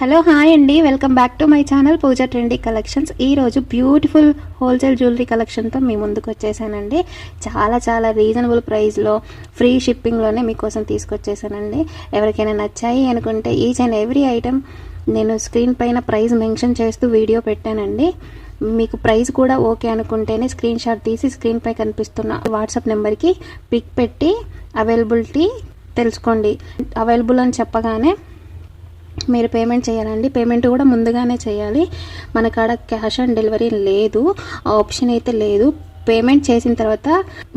Hello hi అండి, welcome back to my channel Pooja trendy collections. ఈరోజు beautiful wholesale jewellery కలెక్షన్తో మీ ముందుకు వచ్చేసానండి. చాలా రీజనబుల్ ప్రైస్లో ఫ్రీ షిప్పింగ్లోనే మీకోసం తీసుకొచ్చేసానండి. ఎవరికైనా నచ్చాయి అనుకుంటే ఈచ్ అండ్ ఎవ్రీ ఐటెం నేను స్క్రీన్ పైన ప్రైస్ మెన్షన్ చేస్తూ వీడియో పెట్టానండి. మీకు ప్రైస్ కూడా ఓకే అనుకుంటేనే స్క్రీన్ షాట్ తీసి స్క్రీన్ పై కనిపిస్తున్న వాట్సాప్ నెంబర్కి పిక్ పెట్టి అవైలబిలిటీ తెలుసుకోండి. అవైలబుల్ అని చెప్పగానే మీరు పేమెంట్ చేయాలండి. పేమెంట్ కూడా ముందుగానే చేయాలి. మన కాడ క్యాష్ ఆన్ డెలివరీ లేదు, ఆప్షన్ అయితే లేదు. పేమెంట్ చేసిన తర్వాత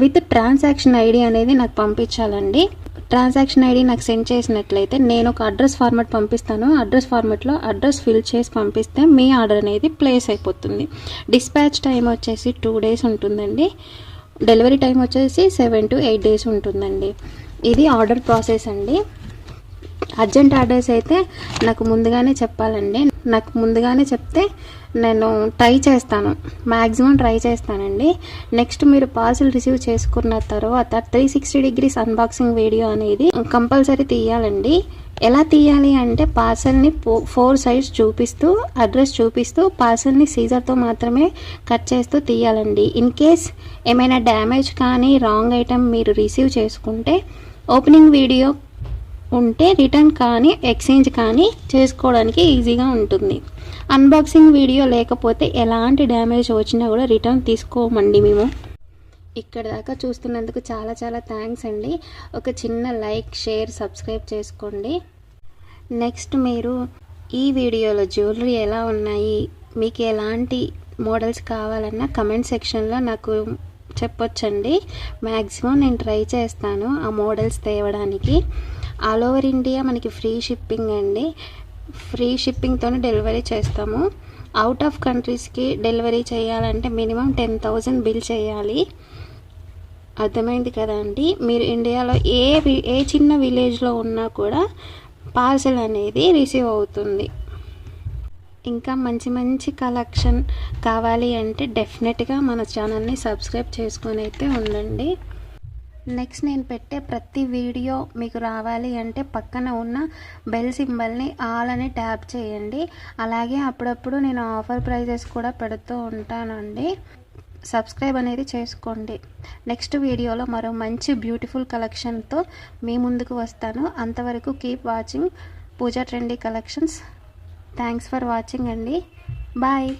విత్ ట్రాన్సాక్షన్ ఐడి అనేది నాకు పంపించాలండి. ట్రాన్సాక్షన్ ఐడి నాకు సెండ్ చేసినట్లయితే నేను ఒక అడ్రస్ ఫార్మాట్ పంపిస్తాను. అడ్రస్ ఫార్మాట్లో అడ్రస్ ఫిల్ చేసి పంపిస్తే మీ ఆర్డర్ అనేది ప్లేస్ అయిపోతుంది. డిస్పాచ్ టైం వచ్చేసి 2 days ఉంటుందండి. డెలివరీ టైం వచ్చేసి 7 to 8 days ఉంటుందండి. ఇది ఆర్డర్ ప్రాసెస్ అండి. అర్జెంట్ ఆర్డర్స్ అయితే నాకు ముందుగానే చెప్పాలండి. నాకు ముందుగానే చెప్తే నేను ట్రై చేస్తాను, మ్యాక్సిమం ట్రై చేస్తానండి. నెక్స్ట్ మీరు పార్సిల్ రిసీవ్ చేసుకున్న తర్వాత 360 degrees అన్బాక్సింగ్ వీడియో అనేది కంపల్సరీ తీయాలండి. ఎలా తీయాలి అంటే పార్సల్ని 4 sides చూపిస్తూ, అడ్రస్ చూపిస్తూ, పార్సల్ని సీజర్తో మాత్రమే కట్ చేస్తూ తీయాలండి. ఇన్ కేస్ ఏమైనా డ్యామేజ్ కానీ రాంగ్ ఐటెం మీరు రిసీవ్ చేసుకుంటే ఓపెనింగ్ వీడియో ఉంటే రిటర్న్ కానీ ఎక్స్చేంజ్ కానీ చేసుకోవడానికి ఈజీగా ఉంటుంది. అన్బాక్సింగ్ వీడియో లేకపోతే ఎలాంటి డ్యామేజ్ వచ్చినా కూడా రిటర్న్ తీసుకోమండి మేము. ఇక్కడ దాకా చూస్తున్నందుకు చాలా థ్యాంక్స్ అండి. ఒక చిన్న లైక్, షేర్, సబ్స్క్రైబ్ చేసుకోండి. నెక్స్ట్ మీరు ఈ వీడియోలో జ్యువెలరీ ఎలా ఉన్నాయి, మీకు ఎలాంటి మోడల్స్ కావాలన్నా కమెంట్ సెక్షన్లో నాకు చెప్పొచ్చండి. మ్యాక్సిమం నేను ట్రై చేస్తాను ఆ మోడల్స్ తేవడానికి. ఆల్ ఓవర్ ఇండియా మనకి ఫ్రీ షిప్పింగ్ అండి. ఫ్రీ షిప్పింగ్తోనే డెలివరీ చేస్తాము. అవుట్ ఆఫ్ కంట్రీస్కి డెలివరీ చేయాలంటే మినిమం 10,000 బిల్ చేయాలి. అర్థమైంది కదా అండి. మీరు ఇండియాలో ఏ చిన్న విలేజ్లో ఉన్నా కూడా పార్సల్ అనేది రిసీవ్ అవుతుంది. ఇంకా మంచి కలెక్షన్ కావాలి అంటే డెఫినెట్గా మన ఛానల్ని సబ్స్క్రైబ్ చేసుకొని అయితే ఉండండి. నెక్స్ట్ నేను పెట్టే ప్రతి వీడియో మీకు రావాలి అంటే పక్కన ఉన్న బెల్ సింబల్ని ఆల్ అని ట్యాప్ చేయండి. అలాగే అప్పుడప్పుడు నేను ఆఫర్ ప్రైజెస్ కూడా పెడుతూ ఉంటానండి. సబ్స్క్రైబ్ అనేది చేసుకోండి. నెక్స్ట్ వీడియోలో మరో మంచి బ్యూటిఫుల్ కలెక్షన్తో మీ ముందుకు వస్తాను. అంతవరకు keep watching Pooja trendy collections. Thanks for watching అండి. బాయ్.